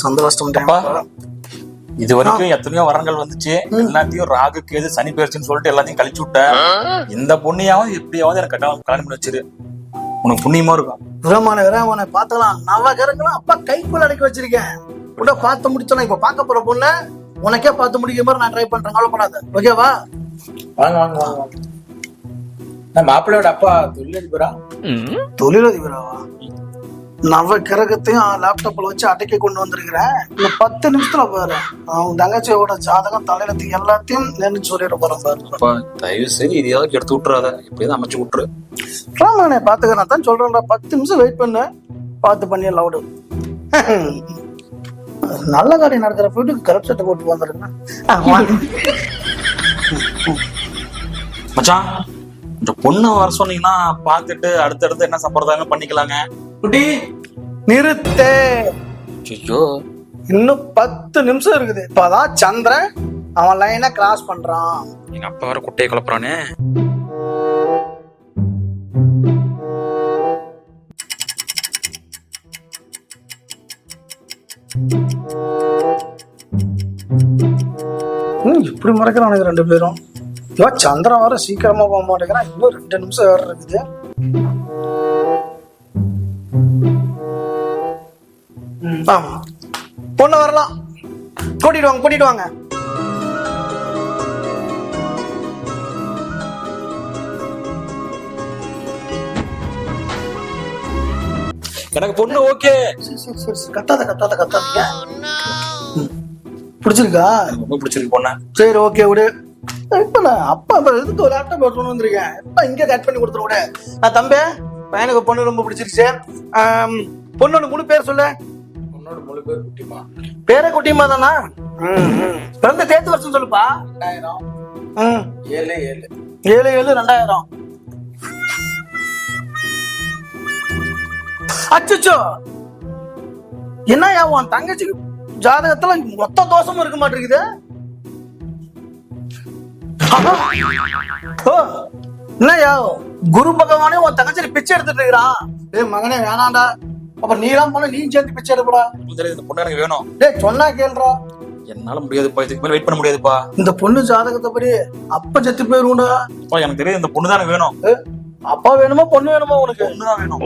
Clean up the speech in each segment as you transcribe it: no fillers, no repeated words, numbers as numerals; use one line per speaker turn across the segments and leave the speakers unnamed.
சந்தோஷம்.
இது வரைக்கும் எத்தனையோ வரங்கள் வந்துச்சு, எல்லாத்தையும் ராகு கேது சனி பெயர்ச்சின்னு சொல்லிட்டு எல்லாத்தையும் கழிச்சு விட்டேன். இந்த பொண்ணையாவது எப்படியாவது எனக்கு கல்யாணம் பண்ணி வச்சிரு, உனக்கு புண்ணியமா இருக்கும்.
விரமான பாத்துக்கலாம். நவகிரகங்களும் அப்பா கைக்குள்ள அடக்கி வச்சிருக்கேன். கூட பார்த்து முடிச்சோம். இப்ப பார்க்க போற பொண்ணு உனக்கே பார்த்து முடிக்கிற மாதிரி நான் ட்ரை பண்றேன். கவலைப்படாத, ஓகேவா?
வாங்க வாங்க வாங்க வாங்க. மாப்பிள்ளையோட அப்பா தொழிலதிபரா?
தொழிலதிபராவா? நவ கிரகத்தையும் லேப்டாப்ல வச்சு அடக்கி கொண்டு வந்திருக்கிறேன். இந்த 10 நிமிஷத்துல பாரு அவன் தங்கச்சியோட ஜாதகம் தலையெழுத்து எல்லாத்தையும் நினைச்சு சொல்லிட போறேன் பாரு.
தயவு சரி இதையாவது எடுத்து விட்டுறாத, எப்படியாவது அமைச்சு விட்டுரு.
ராமானே பாத்துக்க, நான் தான் சொல்றேன்டா 10 நிமிஷம் வெயிட் பண்ணு, பார்த்து பண்ணி லவுடு. நல்ல காரியம் நடக்கிற போயிட்டு கருப்பு சட்டை போட்டு வந்துருக்கேன்.
மச்சான், இந்த பொண்ணு வர சொன்னீங்கன்னா பாத்துட்டு அடுத்தடுத்து என்ன சம்பிரதாயம் பண்ணிக்கலாங்க.
குட்டி
நிறுத்தே.
ஐயோ,
இன்னும் 10 நிமிஷம் இருக்குது. இப்பதான் சந்திரன் அவன் லைனை கிராஸ் பண்றான்.
எங்க அப்பா வர குட்டையை குழப்பறானே.
இப்படி மறைக்கிறானுங்க 2 பேரும். இவன் சந்திரன் வர சீக்கிரமா போக மாட்டேங்கிறான். இன்னும் 2 நிமிஷம் வேற இருக்குது. பொண்ணு வரலாம், கூட்டிட்டு வாங்க கூட்டிட்டு வாங்க.
எனக்கு பொண்ணு ஓகே.
கத்தாத கத்தாத கத்தாதீங்க. பிடிச்சிருக்கா?
ரொம்ப பிடிச்சிருக்கு பொண்ணு.
சரி ஓகே விடு. இப்ப நான் அப்பா எதுக்கு ஒரு லேப்டாப் எடுத்துட்டு வந்திருக்கேன். இப்ப இங்கே கட் பண்ணி கொடுத்துரு விடு. நான் தம்பி பையனுக்கு பொண்ணு ரொம்ப பிடிச்சிருச்சு. பொண்ணோட முழு பேர் சொல்லு.
உன்னோட முழு பேர் குட்டிமா.
பேரே குட்டிமா தானா? பிறந்த தேர்த்து வருஷம் சொல்லுப்பா.
2007.
7/7/2000. அச்சோ, என்னயா உன் தங்கச்சிக்கு ஜாதகத்துல மொத்த தோஷமும் இருக்க மாட்டேங்குது. என்னயா குரு பகவானே உன் தங்கச்சி பிச்சை எடுத்துட்டு இருக்கிறான். ஏய் மகனே வேணாண்டா. அப்ப நீலாம் போன நீ சேர்ந்து பிச்சை எடுப்படா.
இந்த பொண்ணு எனக்கு வேணும்.
டேய் சொன்னா கேளுடா.
என்னால முடியாதுப்பா, இதுக்கு மேல வெயிட் பண்ண முடியாதுப்பா.
இந்த பொண்ணு ஜாதகத்தை படி அப்ப செத்து போயிருண்டா.
எனக்கு தெரியும், இந்த பொண்ணு தான் எனக்கு வேணும்.
அப்பா வேணுமா பொண்ணு வேணுமா? உனக்கு
பொண்ணுதான் வேணும்.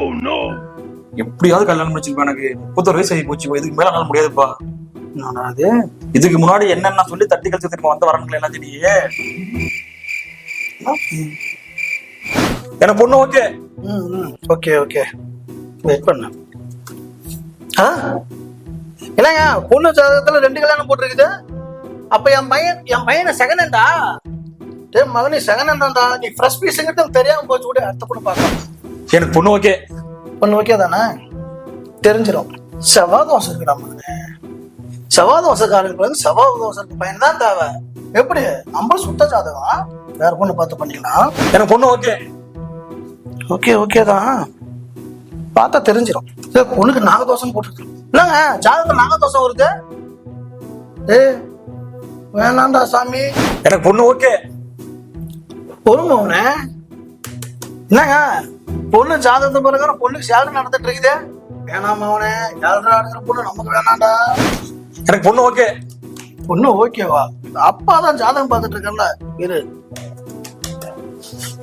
எப்படியாவது கல்யாணம் முடிச்சிருப்பா. எனக்கு 31 வயசு ஆகி போச்சு, இதுக்கு மேல என்னால முடியாதுப்பா.
அது
இதுக்கு முன்னாடி என்னென்ன சொல்லி தட்டி கழிச்சு திரும்ப வந்த வரணுங்களே எல்லாத்தையே. எனக்கு பொண்ணு ஓகே.
ஓகே ஓகே வெயிட் பண்ண. என்னங்க பொண்ணு ஜாதகத்துல 2 கல்யாணம் போட்டிருக்குது. அப்ப என் பையனை செகண்ட் ஹேண்டா? மகனே செகண்ட் ஹேண்டாண்டா. நீ ஃப்ரெஷ் பீஸுங்கிறது தெரியாம போச்சு கூட. அடுத்த பொண்ணு பார்க்கலாம்.
எனக்கு பொண்ணு ஓகே.
பொண்ணு ஓகே தானே? தெரிஞ்சிடும். செவ்வாய் தோசை இருக்குடா மகனே. செவ்வாய் தோசைக்காரருக்கு வந்து செவ்வாய் தோசைக்கு பையன் தான் தேவை. எப்படி நம்ம சுத்த ஜாதகம் வேற பொண்ணு பார்த்து பண்ணிக்கலாம்.
எனக்கு பொண்ணு ஓகே.
ஓகே ஓகே தான், பார்த்தா தெரிஞ்சிடும். பொண்ணுக்கு நாகதோஷம் போட்டுருக்கு. இல்லங்க ஜாதகத்துல நாகதோஷம் வருது. வேணாண்டா சாமி.
எனக்கு பொண்ணு ஓகே.
பொறுங்க அவனே. என்னங்க பொண்ணு ஜாதகத்தை பிறகு பொண்ணுக்கு சேலரி நடந்துட்டு இருக்குது. வேணாமா அவனே, ஏழரை எடுக்கிற பொண்ணு நமக்கு வேணாண்டா.
எனக்கு பொண்ணு ஓகே.
பொண்ணு ஓகேவா? அப்பா தான் ஜாதகம் பார்த்துட்டு இருக்கல இரு.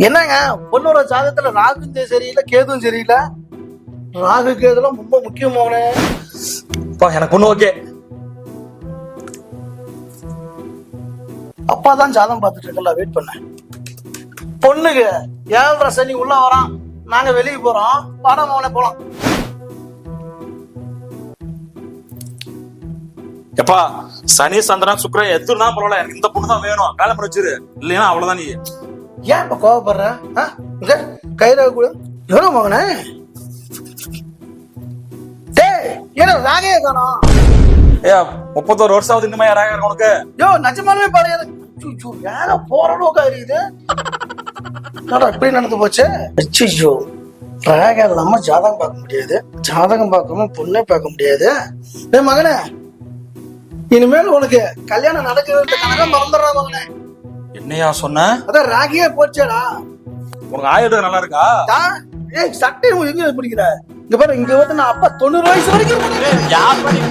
என்னங்க பொண்ணோட ஜாதகத்துல ராகும் சரியில்லை கேதும் சரியில்லை. ராகு கேதுலாம் ரொம்ப முக்கியமானே.
எனக்கு பொண்ணு ஓகே.
அப்பா தான் ஜாதகம் பார்த்துட்டு இருக்கல, வெயிட் பண்ண. பொண்ணுக்கு 7.5 சனி உள்ள வரான். நாங்க வெளியே போறோம், படம் அவனே போலாம்.
எப்பா சனி சந்திரன் சுக்கிரன் எதுனா பரவாயில்ல, எனக்கு இந்த பொண்ணு தான் வேணும். கல்யாணம் பண்ணி வச்சிரு, இல்லையா அவ்வளவுதான். நீ
ஏன் இப்ப கோவப்படுற? கைரா கூட எவ்வளவு மகனே? ஏன்னா ராகையே காணோம்.
31 வருஷம் ஆகுது இன்னுமே ராக இருக்கு உனக்கு.
யோ நிஜமாலுமே பழைய வேலை போற அளவுக்கு இருக்குது. இப்படி நடந்து போச்சு. அச்சோ ராக நம்ம ஜாதகம் பார்க்க முடியாது, ஜாதகம் பார்க்காம பொண்ணே பார்க்க முடியாது. மகனே இனிமேல் உனக்கு கல்யாணம் நடக்கிறது கணக்கம் மறந்துடுறா மகனே.
என்னையா சொன்ன?
அதான் ராகியே போச்சேடா.
உனக்கு ஆயுடு நல்லா இருக்கா?
சட்டை எங்க பிடிக்கிற? இங்க பாரு இங்க வந்து நான் அப்பா 90 வயசு வரைக்கும் இருப்பேன்.
யார் பண்ணி